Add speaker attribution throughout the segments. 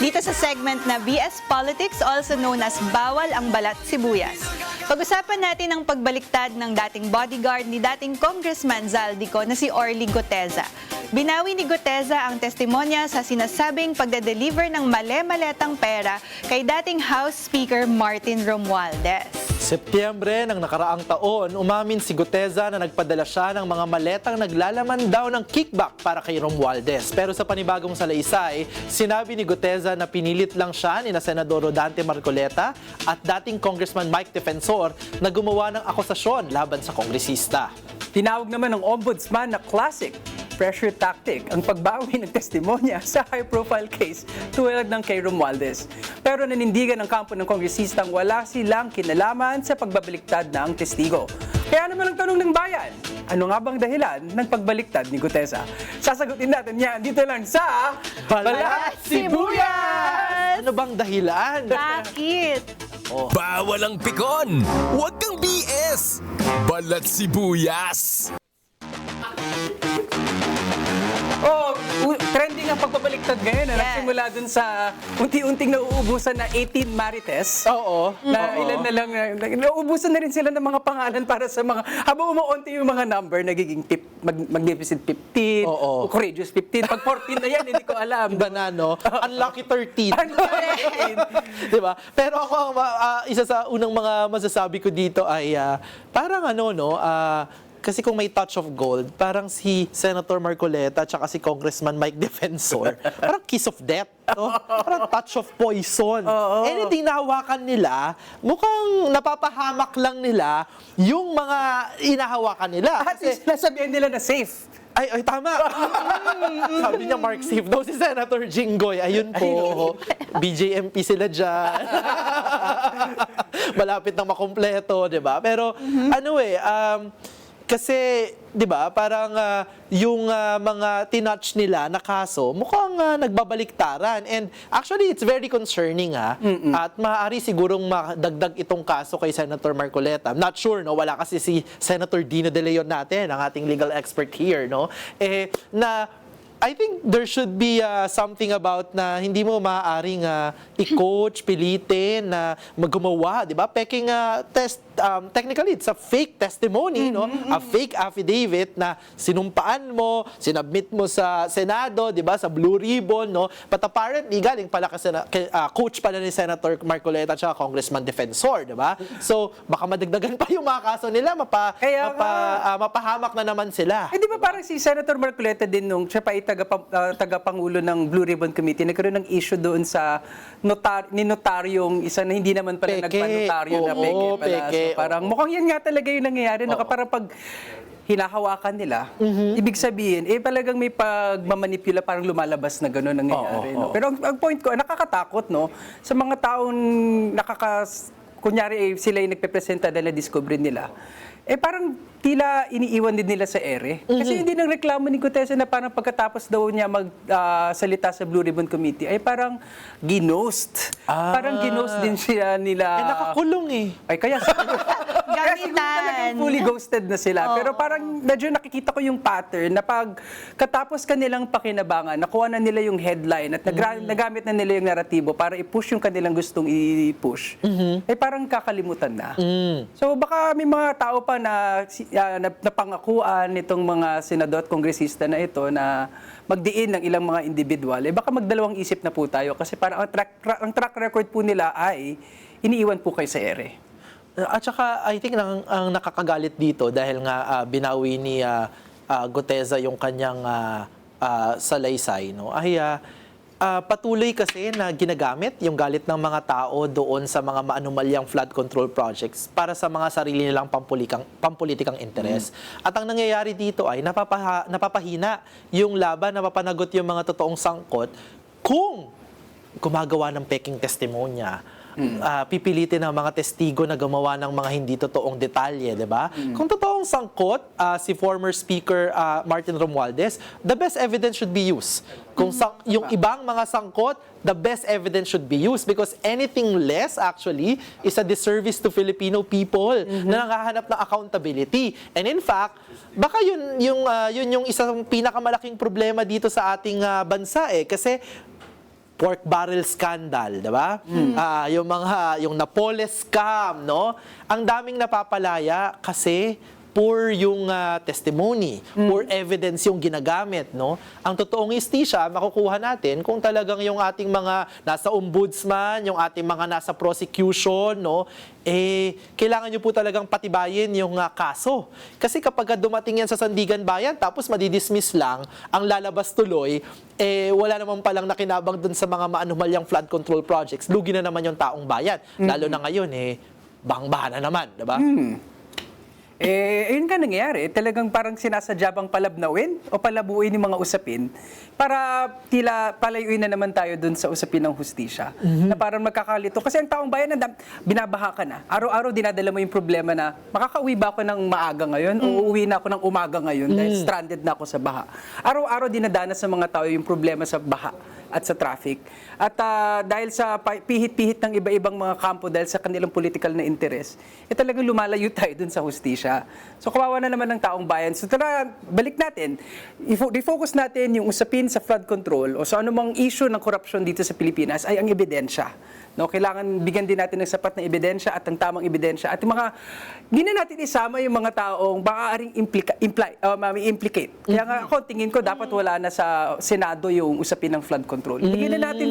Speaker 1: dito sa segment na BS Politics, also known as Bawal ang Balat Sibuyas. Pag-usapan natin ang pagbaliktad ng dating bodyguard ni dating Congressman Zaldico na si Orly Goteza. Binawi ni Goteza ang testimonya sa sinasabing pagde-deliver ng male-maletang pera kay dating House Speaker Martin Romualdez.
Speaker 2: Setyembre ng nakaraang taon, umamin si Goteza na nagpadala siya ng mga maletang naglalaman daw ng kickback para kay Romualdez. Pero sa panibagong salaysay, sinabi ni Goteza na pinilit lang siya ni Senador Rodante Marcoleta at dating Congressman Mike Defensor na gumawa ng akusasyon laban sa kongresista.
Speaker 3: Tinawag naman ng ombudsman na classic pressure tactic ang pagbawi ng testimonya sa high-profile case tulad ng kay Romualdez. Pero nanindigan ng kampo ng kongresistang wala silang kinalaman sa pagbabaliktad ng testigo. Kaya naman ang tanong ng bayan, ano nga bang dahilan ng pagbaliktad ni Goteza? Sasagutin natin yan dito lang sa
Speaker 2: Balat Sibuyas! Ano bang dahilan?
Speaker 1: Bakit?
Speaker 4: Bawal ang pikon! Huwag kang BS! Balat Sibuyas!
Speaker 3: Trending ang pagbabaliktad ngayon.
Speaker 1: Yes.
Speaker 3: Nagsimula dun sa unti-unting nauubusan na 18 marites.
Speaker 2: Oo.
Speaker 3: Na ilan na lang, nauubusan na rin sila ng mga pangalan para sa mga, habang umuunti yung mga number, nagiging magnificent 15,
Speaker 2: Oo.
Speaker 3: courageous 15. Pag 14 na yan, hindi ko alam.
Speaker 2: Iba na, no? Unlucky 13. Diba? Pero ako, isa sa unang mga masasabi ko dito ay parang ano, no? Kasi kung may touch of gold, parang si Senator Marcoleta at saka si Congressman Mike Defensor, parang kiss of death, no? Parang touch of poison. Anything na hawakan nila, mukhang napapahamak lang nila yung mga inahawakan nila.
Speaker 3: At nasabihan nila na safe.
Speaker 2: Ay, tama. Sabi niya, Mark safe daw si Senator Jinggoy. Ayun po. BJMP sila dyan. Malapit na makumpleto, di ba? Pero, kasi, di ba, parang yung mga tinouch nila na kaso, mukhang nagbabaliktaran. And actually, it's very concerning, At maaari sigurong madagdag itong kaso kay Senator Marcoleta. I'm not sure, no? Wala kasi si Senator Dino De Leon natin, ang ating legal expert here, no? I think there should be something about na hindi mo maaaring i-coach, pilitin, na maggumawa, di ba? Peking technically, it's a fake testimony, no? A fake affidavit na sinumpaan mo, sinubmit mo sa Senado, di ba? Sa Blue Ribbon, no? But apparently, galing pala kasi coach pala ni Senator Marcoleta at Congressman Defensor, di ba? So, baka madagdagan pa yung mga kaso nila, mapahamak na naman sila.
Speaker 3: Eh, di ba parang si Senator Marcoleta din nung siya pa tagapangulo ng Blue Ribbon Committee, nagkaroon ng issue doon sa notaryong isa na hindi naman pala nagpa-notaryo na peke pala. So parang mukhang yan nga talaga yung nangyayari. No? Parang pag hinahawakan nila, ibig sabihin, talagang may pagmamanipula, parang lumalabas na gano'n nangyayari. No? Pero ang point ko, nakakatakot, no? Sa mga taong kunyari sila yung nagpe-presenta dahil na-discover nila, parang tila iniiwan din nila sa ere. Kasi hindi nang reklamo ni Goteza na parang pagkatapos daw niya magsalita sa Blue Ribbon Committee, ay parang ginost. Parang ginost din siya nila.
Speaker 2: Nakakulong eh.
Speaker 3: Ay, kaya siguro talagang fully ghosted na sila. Pero parang medyo nakikita ko yung pattern na pag katapos kanilang pakinabangan, nakuha na nila yung headline at nagamit na nila yung naratibo para i-push yung kanilang gustong i-push, ay parang kakalimutan na. So baka may mga tao pa na napangakuan nitong mga senador at kongresista na ito na magdiin ng ilang mga individual, baka magdalawang isip na po tayo kasi parang ang track record po nila ay iniiwan po kayo sa ere.
Speaker 2: At saka, I think ang nakakagalit dito dahil nga binawi ni Goteza yung kanyang salaysay, no? Ay patuloy kasi na ginagamit yung galit ng mga tao doon sa mga maanumalyang flood control projects para sa mga sarili nilang pampolitikang interes. At ang nangyayari dito ay napapahina yung laban, napapanagot yung mga totoong sangkot kung gumagawa ng peking testimonya. Pipilitin ng mga testigo na gumawa ng mga hindi totoong detalye, di ba? Kung totoong sangkot si former Speaker Martin Romualdez, the best evidence should be used. Kung yung ibang mga sangkot, the best evidence should be used because anything less actually is a disservice to Filipino people na nanghahanap ng accountability. And in fact, baka yun yung isang pinakamalaking problema dito sa ating bansa kasi pork barrel scandal, 'di ba? Yung Napoles scam, no? Ang daming napapalaya kasi poor yung testimony, poor evidence yung ginagamit, no? Ang totoong istisya, makukuha natin kung talagang yung ating mga nasa ombudsman, yung ating mga nasa prosecution, no? Kailangan nyo po talagang patibayin yung kaso. Kasi kapag dumating yan sa Sandigan Bayan, tapos madidismiss lang, ang lalabas tuloy, wala naman palang nakinabang dun sa mga maanumalyang flood control projects. Lugi na naman yung taong bayan. Lalo na ngayon, bang-bahan na naman, diba?
Speaker 3: Yun nga nangyayari. Talagang parang sinasadya bang palabnawin o palabuin yung mga usapin para tila palayuin na naman tayo dun sa usapin ng hustisya. Na parang magkakalito. Kasi ang taong bayan, binabaha ka na. Araw-araw dinadala mo yung problema na makakauwi ba ako ng maaga ngayon o uuwi na ako ng umaga ngayon dahil stranded na ako sa baha. Araw-araw dinadanas sa mga tao yung problema sa baha at sa traffic. At dahil sa pihit-pihit ng iba-ibang mga kampo dahil sa kanilang political na interest, talagang lumalayo tayo dun sa hustisya. So kawawa na naman ng taong bayan. So tara, balik natin. I-focus natin yung usapin sa flood control o sa anumang issue ng korupsyon dito sa Pilipinas ay ang ebidensya. No, kailangan bigyan din natin ng sapat na ebidensya at ang tamang ebidensya. At yung mga, hindi na natin isama yung mga taong maaaring implicate. Kaya nga ako, tingin ko, dapat wala na sa Senado yung usapin ng flood control. Ilagay na natin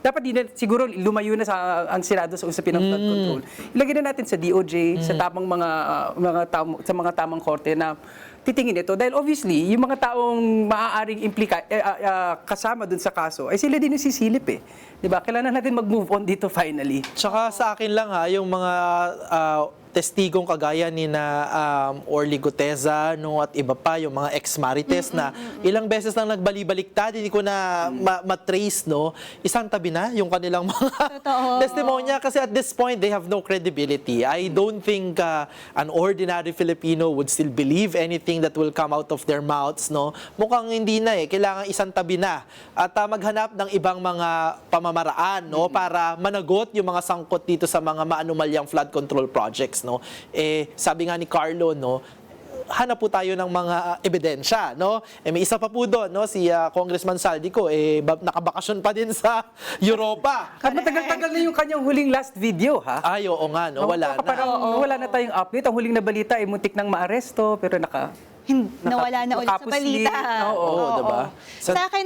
Speaker 3: dapat din siguro lumayo na ang Senado sa usapin ng flood control. Ilagay na natin sa DOJ, sa tamang sa mga tamang korte na titingin ito. Dahil obviously, yung mga taong maaaring kasama dun sa kaso, ay sila din yung sisilip eh. Diba? Kailangan natin mag-move on dito finally.
Speaker 2: Tsaka sa akin lang yung mga testigong kagaya ni Orly Guteza, no, at iba pa, yung mga ex-marites na ilang beses lang nagbali-baliktad, hindi ko na matrace, no, isang tabi na yung kanilang mga testimonya kasi at this point, they have no credibility. I don't think an ordinary Filipino would still believe anything that will come out of their mouths, no. Mukhang hindi na kailangan isang tabi na at maghanap ng ibang mga pamamaraan, no, para managot yung mga sangkot dito sa mga maanumalyang flood control projects, no. Sabi nga ni Carlo, no, hanap po tayo ng mga ebidensya, no. May isa pa po doon, no, si Congressman Saldico, nakabakasyon pa din sa Europa.
Speaker 3: At matagal-tagal na yung kanyang huling last video, ha?
Speaker 2: Ay, oo nga, no, wala na.
Speaker 3: Parang wala na tayong update. Ang huling na balita ay muntik nang maaresto, pero
Speaker 1: nawala na ulit sa balita.
Speaker 2: Oo, diba?
Speaker 1: Sa akin,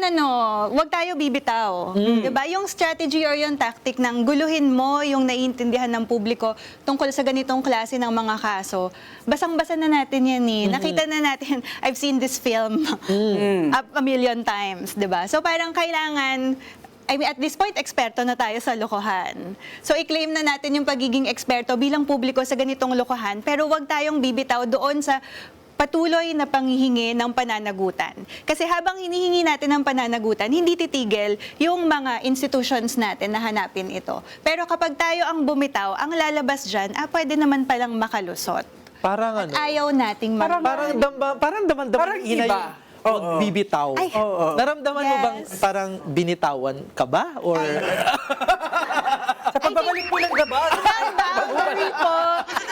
Speaker 1: wag tayo bibitaw. Diba? Yung strategy or yung tactic ng guluhin mo yung naiintindihan ng publiko tungkol sa ganitong klase ng mga kaso, basang-basa na natin yan eh. Nakita na natin, I've seen this film a million times, diba? So parang kailangan, at this point, eksperto na tayo sa lokohan. So, i-claim na natin yung pagiging eksperto bilang publiko sa ganitong lokohan, pero wag tayong bibitaw doon sa patuloy na panghihingi ng pananagutan. Kasi habang hinihingi natin ng pananagutan, hindi titigil yung mga institutions natin na hanapin ito. Pero kapag tayo ang bumitaw, ang lalabas dyan, pwede naman palang makalusot.
Speaker 2: Parang
Speaker 1: At ayaw nating
Speaker 2: parang daman-daman hina yung magbibitaw.
Speaker 1: Ay.
Speaker 2: Naramdaman mo bang parang binitawan ka ba? Or
Speaker 3: sa pagbabalik po ng gaba.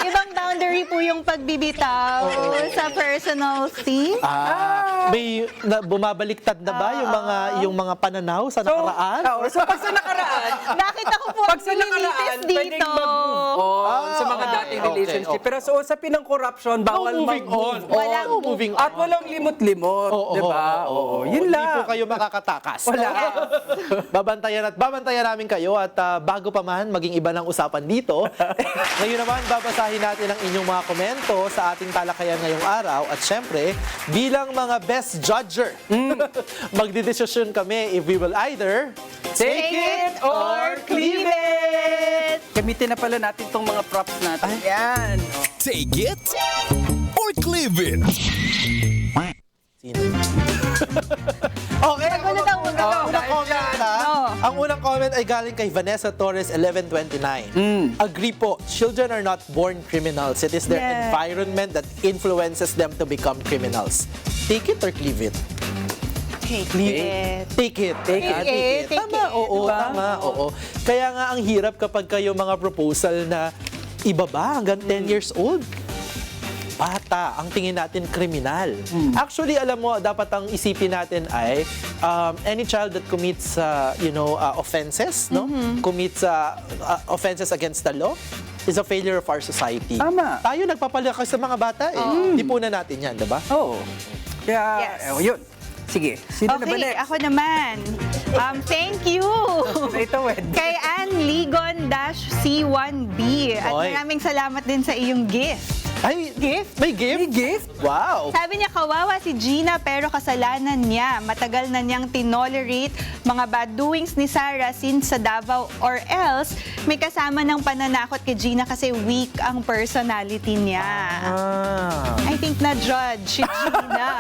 Speaker 1: Ibang boundary po yung pagbibitaw sa personal thing.
Speaker 2: May bumabaliktad na ba yung mga pananaw sa nakaraan?
Speaker 3: So pag sa nakaraan,
Speaker 1: Nakita ko po
Speaker 3: pag sa nakaraan, pwedeng
Speaker 1: dito.
Speaker 3: mag-move on sa mga dating relationship. Pero sa usapin ng corruption, bawal
Speaker 2: moving on.
Speaker 3: Walang
Speaker 2: moving on.
Speaker 3: At walang limot-limot. Diba? Yun
Speaker 2: Hindi
Speaker 3: lang.
Speaker 2: po kayo makakatakas.
Speaker 3: Wala.
Speaker 2: Babantayan namin kayo at bago pa man maging iba ng usapan dito, ngayon naman babasahin natin ang inyong mga komento sa ating talakayan ngayong araw at syempre, bilang mga best judger, magdidesisyon kami if we will either
Speaker 3: Take it or leave it! Gamitin na pala natin tong mga props natin. Yan.
Speaker 4: Take it or leave it.
Speaker 2: Okay, ang unang
Speaker 3: dahil
Speaker 2: comment
Speaker 3: dyan,
Speaker 2: Ang unang comment ay galing kay Vanessa Torres 1129. Agree po, children are not born criminals. It is their
Speaker 1: Yeah.
Speaker 2: environment that influences them to become criminals. Take it or leave it?
Speaker 1: Take it.
Speaker 2: Take it.
Speaker 1: Take it.
Speaker 2: Tama, oo,
Speaker 3: Diba?
Speaker 2: tama, oo. Kaya nga ang hirap kapag kayo mga proposal na ibaba hanggang 10 years old. bata, ang tingin natin kriminal. Actually, alam mo, dapat ang isipin natin ay any child that commits offenses, no? Commits offenses against the law is a failure of our society.
Speaker 3: Tama.
Speaker 2: Tayo nagpapalakas sa mga bata Di po na natin yan, diba?
Speaker 3: Oo. Kaya,
Speaker 1: Yes.
Speaker 3: yun. Sige, sino na ba
Speaker 1: Okay,
Speaker 3: next?
Speaker 1: ako naman. Thank you!
Speaker 3: Ito, Wed.
Speaker 1: Kay Ann Ligon-C1B. At
Speaker 2: Oy.
Speaker 1: maraming salamat din sa iyong gift.
Speaker 2: Ay,
Speaker 1: Gift?
Speaker 2: may gift?
Speaker 3: May gift?
Speaker 2: Wow!
Speaker 1: Sabi niya, kawawa si Gina pero kasalanan niya. Matagal na niyang tinolerate mga bad doings ni Sarah since sa Davao or else may kasama ng pananakot kay Gina kasi weak ang personality niya. I think na-judge si Gina.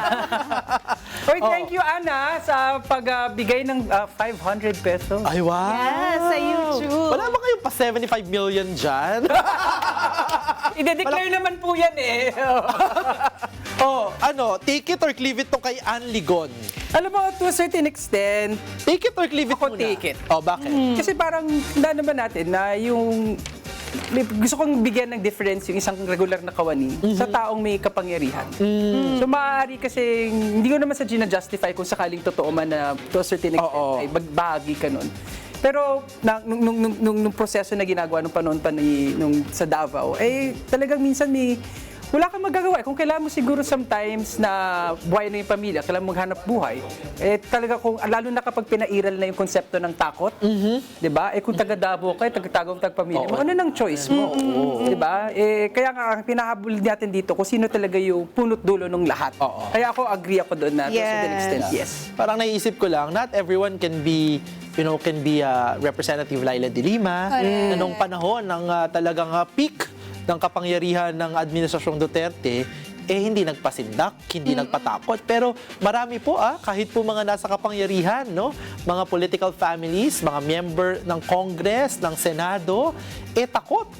Speaker 3: Oy, thank you, Ana, sa pagbigay ng 500 pesos.
Speaker 2: Ay, wow!
Speaker 1: Yes, sa YouTube.
Speaker 2: Wala ba kayong pa 75 million dyan?
Speaker 3: Ide-declare naman po yan eh.
Speaker 2: Take it or leave it tong kay Ann Ligon.
Speaker 3: Alam mo, to a certain extent,
Speaker 2: Take it or leave it
Speaker 3: Ako
Speaker 2: muna?
Speaker 3: take it.
Speaker 2: Bakit?
Speaker 3: kasi parang naman natin na yung gusto kong bigyan ng difference yung isang regular na kawani sa taong may kapangyarihan. So maaari kasi, hindi ko naman sa Gina-justify kung sakaling totoo man na to a certain extent
Speaker 2: Oo.
Speaker 3: ay magbahagi ka nun. Pero nung proseso na ginagawa nung panahon pa sa Davao, talagang minsan wala kang magagawa. Kung kailangan mo siguro sometimes na buhay na yung pamilya, kailangan maghanap buhay, talaga lalo na kapag pinairal na yung konsepto ng takot, di ba? Kung taga-Davao ka, taga-tagaw pamilya mo, ano nang choice mo? Di ba? Kaya nga, pinahabol natin dito kung sino talaga yung punot dulo ng lahat.
Speaker 2: Oo.
Speaker 3: Kaya ako agree ako doon na to a certain
Speaker 1: Yes.
Speaker 3: extent, yes.
Speaker 2: Parang naiisip ko lang, not everyone can be Representative Laila de Lima na nung panahon ng talagang peak ng kapangyarihan ng Administrasyong Duterte, hindi nagpasindak, hindi nagpatakot. Pero marami po kahit po mga nasa kapangyarihan, no? Mga political families, mga member ng Congress, ng Senado, takot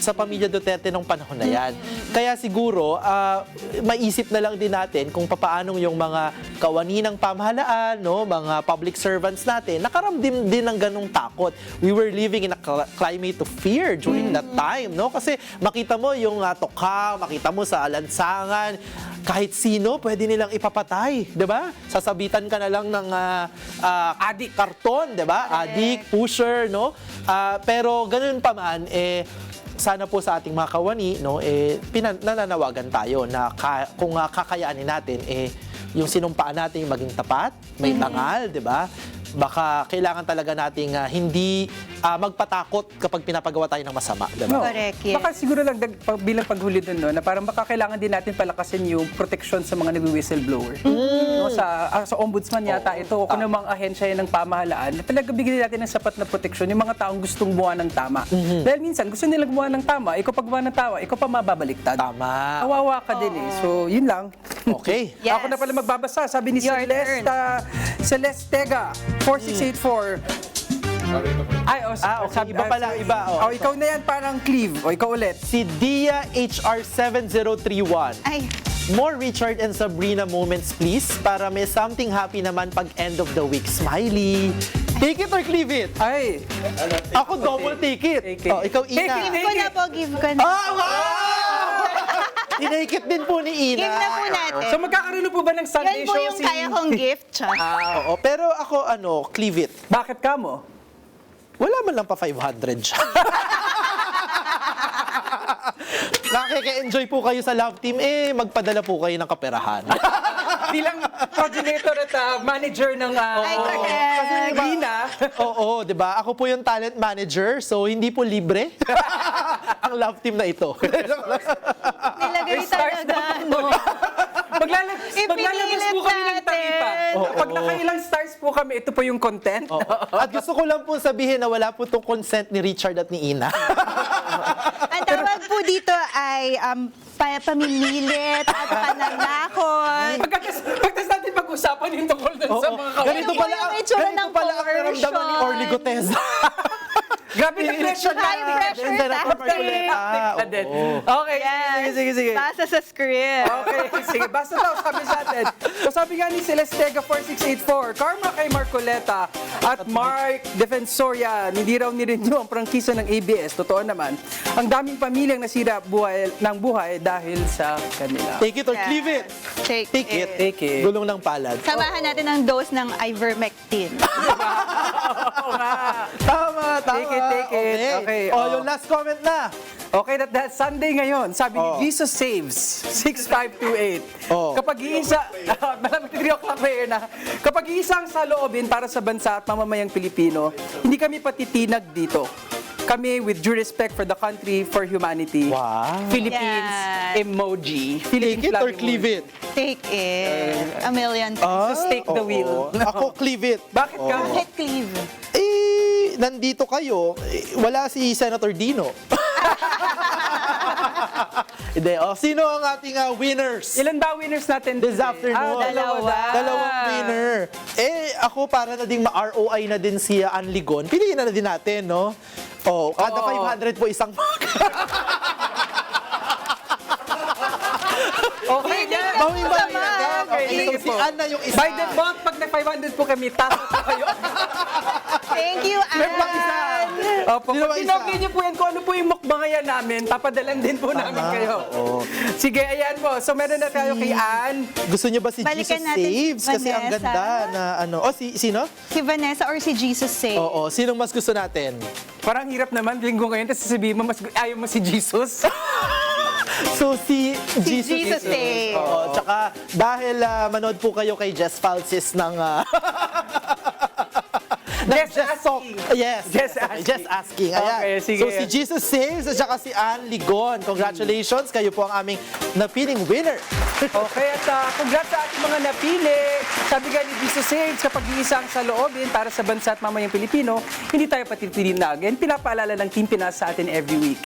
Speaker 2: sa pamilya Duterte nung panahon na yan. Kaya siguro, maisip na lang din natin kung papaanong yung mga kawani ng pamahalaan, no? Mga public servants natin, nakaramdam din ng ganong takot. We were living in a climate of fear during that time, no? Kasi makita mo yung toka, makita mo sa lansangan, kahit sino pwede nilang ipapatay, 'di ba? Sasabitan ka na lang ng adik karton, 'di ba? Adik, pusher, no? Pero ganoon pa man sana po sa ating mga kawani, no, nananawagan tayo na kung kakayanin natin yung sinumpaan natin maging tapat, may tangal, 'di ba? Baka kailangan talaga nating hindi magpatakot kapag pinapagawa tayo ng masama, diba?
Speaker 1: Correct, yes.
Speaker 3: Baka siguro lang bilang paghuli dun, no, na parang baka kailangan din natin palakasin yung protection sa mga nag-whistleblower. No, sa ombudsman yata ito, o kung namang ahensya yan ng pamahalaan, na talaga bigyan natin ng sapat na proteksyon yung mga taong gustong buwan ng tama. Dahil minsan, gusto nilang gumawa ng tama, ikaw pag gumawa ng tama, ikaw pa mababaliktad.
Speaker 2: Tama.
Speaker 3: Kawawa ka din eh. So, yun lang.
Speaker 2: Okay.
Speaker 1: Yes.
Speaker 3: Ako na pala magbabasa. Sabi ni
Speaker 1: Your
Speaker 3: Celeste Tega, 4684.
Speaker 2: okay. Iba pala, iba.
Speaker 3: Ikaw na yan, parang Cleve. O, ikaw ulit.
Speaker 2: Si Dia HR7031.
Speaker 1: Ay,
Speaker 2: More Richard and Sabrina moments, please, para may something happy naman pag end of the week. Smiley. Take it or leave it?
Speaker 3: Ay,
Speaker 2: Ako double take it.
Speaker 3: Take it.
Speaker 2: Ikaw, Ina.
Speaker 1: give ko na po, give ko na.
Speaker 2: Wow! Tinake it din po ni Ina.
Speaker 1: Give na po natin.
Speaker 3: so magkakaroon po ba ng Sunday
Speaker 1: Yan po
Speaker 3: show
Speaker 1: yung kaya kong gift, siya.
Speaker 2: Oo, pero ako, cleave it.
Speaker 3: Bakit ka mo?
Speaker 2: Wala man lang pa 500 siya. Nakika-enjoy po kayo sa Love Team, magpadala po kayo ng kaperahan.
Speaker 3: Bilang coordinator at manager ng
Speaker 1: Ay, correct.
Speaker 3: Lina.
Speaker 2: Oo, 'di ba? Ako po yung talent manager, so hindi po libre ang Love Team na ito.
Speaker 1: Nilagay
Speaker 3: stars
Speaker 1: talaga,
Speaker 3: na
Speaker 1: no?
Speaker 3: Maglalabas po kami ng taripa.
Speaker 1: natin.
Speaker 3: Pag nakailang stars po kami, ito po yung content.
Speaker 2: Oo. At gusto ko lang po sabihin na wala po itong consent ni Richard at ni Ina.
Speaker 1: Ang tawag po dito ay pamimilit at pananakot.
Speaker 3: Pagkas natin pag-usapan yung tungkol dun sa mga
Speaker 2: Ganito
Speaker 1: Ito po
Speaker 2: pala
Speaker 1: yung itsura ng
Speaker 2: ang naramdaman ni
Speaker 1: coercion.
Speaker 2: Orly Guteza.
Speaker 3: Grabe na pressure na.
Speaker 1: High pressure tactic.
Speaker 3: Na din. Okay, sige.
Speaker 1: Basa sa script.
Speaker 3: Okay, sige. Basta daw, sabi sa atin. So sabi nga ni Celestega 4684, karma kay Marcoleta at Mark Defensoria, hindi raw nirenew ang prangkisa ng ABS. Totoo naman, ang daming pamilyang nasira ng buhay dahil sa kanila.
Speaker 2: Take it or leave it.
Speaker 1: Take
Speaker 2: it.
Speaker 3: Take it.
Speaker 2: Gulong ng palad.
Speaker 1: Samahan natin ang dose ng ivermectin.
Speaker 3: Oo nga.
Speaker 2: Tama.
Speaker 3: Take it. Okay,
Speaker 2: Yung last comment na.
Speaker 3: Okay, that's Sunday ngayon. Sabi ni Jesus Saves, 6528.
Speaker 2: Oh.
Speaker 3: Kapag iisa, malamang 3 o'clock prayer na, kapag iisang saloobin para sa bansa at mamamayang Pilipino, hindi kami patitinag dito. Kami, with due respect for the country, for humanity,
Speaker 2: Wow.
Speaker 3: Philippines
Speaker 1: Yan.
Speaker 3: emoji.
Speaker 2: Take
Speaker 3: Philippines
Speaker 2: it
Speaker 3: flag
Speaker 2: or cleave
Speaker 3: emoji.
Speaker 2: it?
Speaker 1: Take it. A million.
Speaker 3: Jesus, take the
Speaker 2: oo.
Speaker 3: wheel.
Speaker 2: Ako, cleave it.
Speaker 3: Bakit ka?
Speaker 1: Bakit cleave?
Speaker 2: Nandito kayo, wala si Senator Dino. Hindi, sino ang ating winners?
Speaker 3: Ilan ba winners natin
Speaker 2: This
Speaker 3: today?
Speaker 2: afternoon.
Speaker 3: Dalawa.
Speaker 2: Dalawang winner. Ako para na ding ma-ROI na din si Ann Ligon. Piliin na din natin, no? Kada 500 po isang
Speaker 3: Okay na.
Speaker 2: Bawing-bawi na din.
Speaker 3: Okay,
Speaker 2: Okay,
Speaker 3: sige
Speaker 2: so si
Speaker 3: po.
Speaker 2: Ann na yung isa.
Speaker 3: By default, pag nag-500 po kami, tato po kayo.
Speaker 1: Thank you, Ann.
Speaker 3: Opo,
Speaker 2: Sino
Speaker 3: pag
Speaker 2: ba isa?
Speaker 3: tinogay niyo po yan kung ano po yung mukbangayan namin, papadalan din po namin kayo. Sige, ayan po. So meron na tayo kay Ann.
Speaker 2: Gusto niyo ba si
Speaker 1: Balikan
Speaker 2: Jesus
Speaker 1: natin si
Speaker 2: Saves? Kasi ang
Speaker 1: Vanessa.
Speaker 2: ganda na ano. Sino?
Speaker 1: Si Vanessa or si Jesus Say?
Speaker 2: Oo, sinong mas gusto natin?
Speaker 3: Parang hirap naman, linggo ngayon, tapos sasabihin mo, ayaw mo si Jesus.
Speaker 2: So, si
Speaker 1: Jesus Saves.
Speaker 2: Oo, tsaka dahil manood po kayo kay Jess Falsis ng...
Speaker 3: Just asking.
Speaker 2: Yes.
Speaker 3: Just asking.
Speaker 2: Just asking. Ayan.
Speaker 3: Okay, sige.
Speaker 2: So, si Jesus Saves at saka si Ann Ligon. Congratulations. Kayo po ang aming napiling winner.
Speaker 3: Okay, at congrats sa ating mga napili. Sabi nga ni Jesus Saves, kapag iisang sa loobin para sa bansa at mamayang Pilipino, hindi tayo patitinagin. Pinapaalala ng Team Pinas sa atin every week.